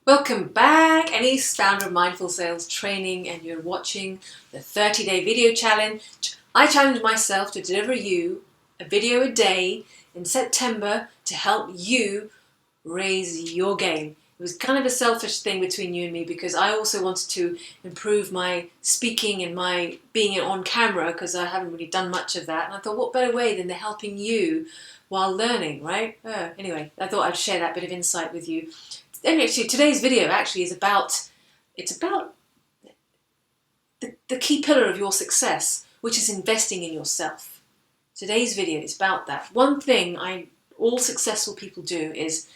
Welcome back, Annie's founder of Mindful Sales Training, and you're watching the 30-day video challenge. I challenged myself to deliver you a video a day in September to help you raise your game. It was kind of a selfish thing between you and me because I also wanted to improve my speaking and my being on camera because I haven't really done much of that. And I thought, what better way than helping you while learning, right? Anyway, I thought I'd share that bit of insight with you. And actually, today's video actually is about the key pillar of your success, which is investing in yourself. Today's video is about that. One thing all successful people do is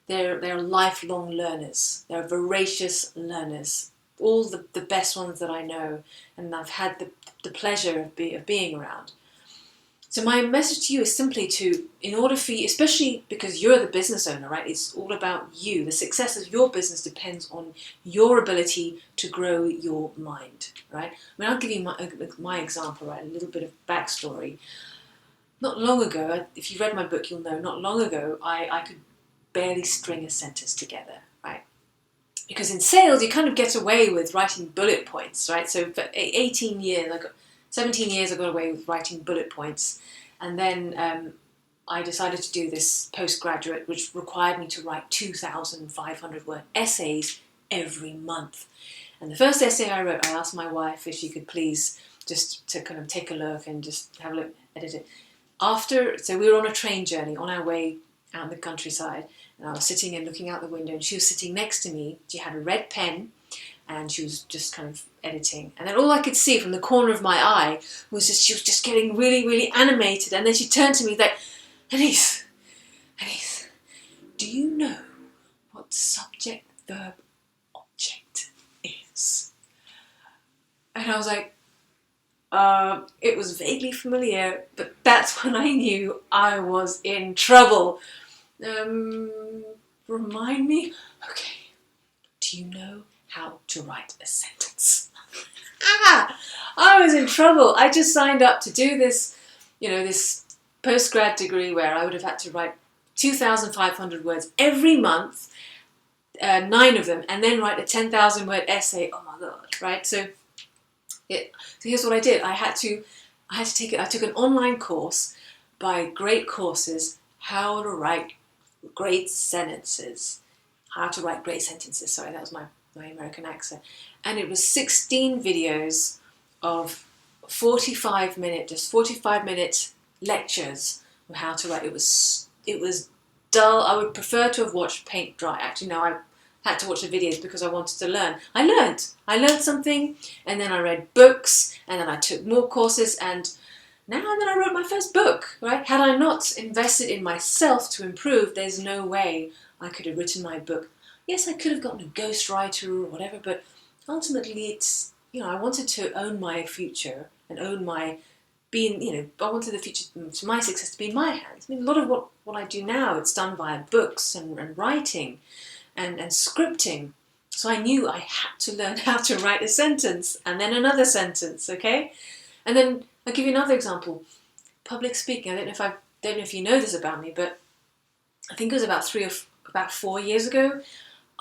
they're lifelong learners. They're voracious learners. All the best ones that I know, and I've had the pleasure of being around. So my message to you is simply in order for you, especially because you're the business owner, right? It's all about you. The success of your business depends on your ability to grow your mind, right? I mean, I'll give you my example, right? A little bit of backstory. Not long ago, if you read my book, you'll know, not long ago, I could barely string a sentence together, right? Because in sales, you kind of get away with writing bullet points, right? So for 17 years I got away with writing bullet points, and then I decided to do this postgraduate, which required me to write 2,500 word essays every month. And the first essay I wrote, I asked my wife if she could please just to kind of take a look and just have a look, edit it. So we were on a train journey on our way out in the countryside, and I was sitting and looking out the window, and she was sitting next to me. She had a red pen, and she was just kind of editing. And then all I could see from the corner of my eye was she was just getting really, really animated. And then she turned to me like, Anise, do you know what subject, verb, object is? And I was like, it was vaguely familiar, but that's when I knew I was in trouble. Remind me? Okay, do you know how to write a sentence? I was in trouble. I just signed up to do this, this postgrad degree where I would have had to write 2,500 words every month, 9 of them, and then write a 10,000 word essay. Oh my God, right? So here's what I did. I took an online course by great courses, how to write great sentences. Sorry, that was my American accent. And it was 16 videos of 45 minute lectures of how to write. It was dull. I would prefer to have watched paint dry. Actually, no, I had to watch the videos because I wanted to learn. I learned something, and then I read books, and then I took more courses, and then I wrote my first book, right? Had I not invested in myself to improve, there's no way I could have written my book. Yes, I could have gotten a ghostwriter or whatever, but ultimately it's, I wanted to own my future and own my I wanted the future, to my success, to be in my hands. I mean, a lot of what I do now, it's done via books and writing and scripting. So I knew I had to learn how to write a sentence and then another sentence, okay? And then I'll give you another example. Public speaking. I don't know if you know this about me, but I think it was about 4 years ago,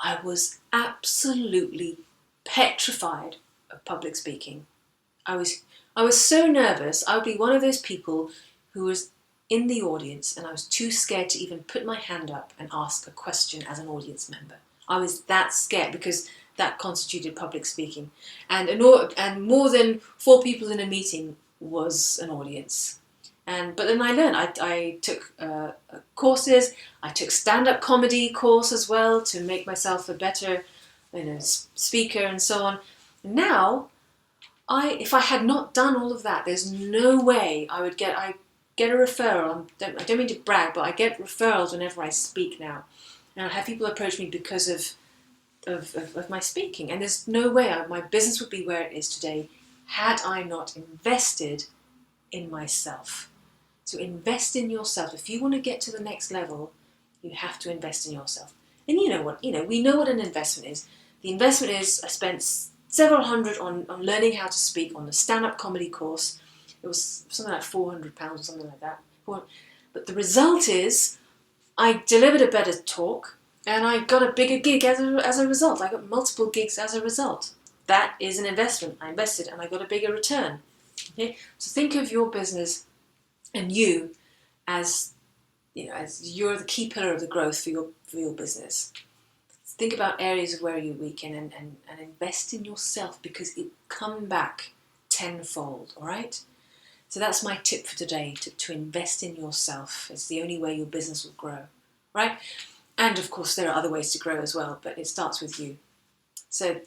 I was absolutely petrified of public speaking. I was so nervous. I would be one of those people who was in the audience and I was too scared to even put my hand up and ask a question as an audience member. I was that scared because that constituted public speaking. And more than 4 people in a meeting was an audience. But then I learned. I took courses. I took stand-up comedy course as well to make myself a better, speaker and so on. Now, if I had not done all of that, there's no way I get a referral. I don't mean to brag, but I get referrals whenever I speak now, and I have people approach me because of my speaking. And there's no way my business would be where it is today had I not invested in myself. So invest in yourself. If you want to get to the next level, you have to invest in yourself. And we know what an investment is. The investment is, I spent several hundred on learning how to speak on the stand-up comedy course. It was something like £400 or something like that. But the result is I delivered a better talk. And I got a bigger gig as a result. I got multiple gigs as a result. That is an investment. I invested and I got a bigger return. Okay? So think of your business and you as, as you're the key pillar of the growth for your business. Think about areas of where you're weak and invest in yourself, because it come back tenfold, all right? So that's my tip for today, to invest in yourself. It's the only way your business will grow, right? And of course, there are other ways to grow as well, but it starts with you. So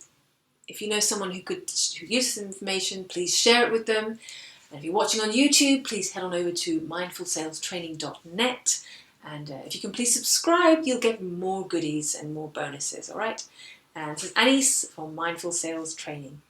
if you know someone who use this information, please share it with them. And if you're watching on YouTube, please head on over to mindfulsalestraining.net. And if you can please subscribe, you'll get more goodies and more bonuses, all right? And this is Anis from Mindful Sales Training.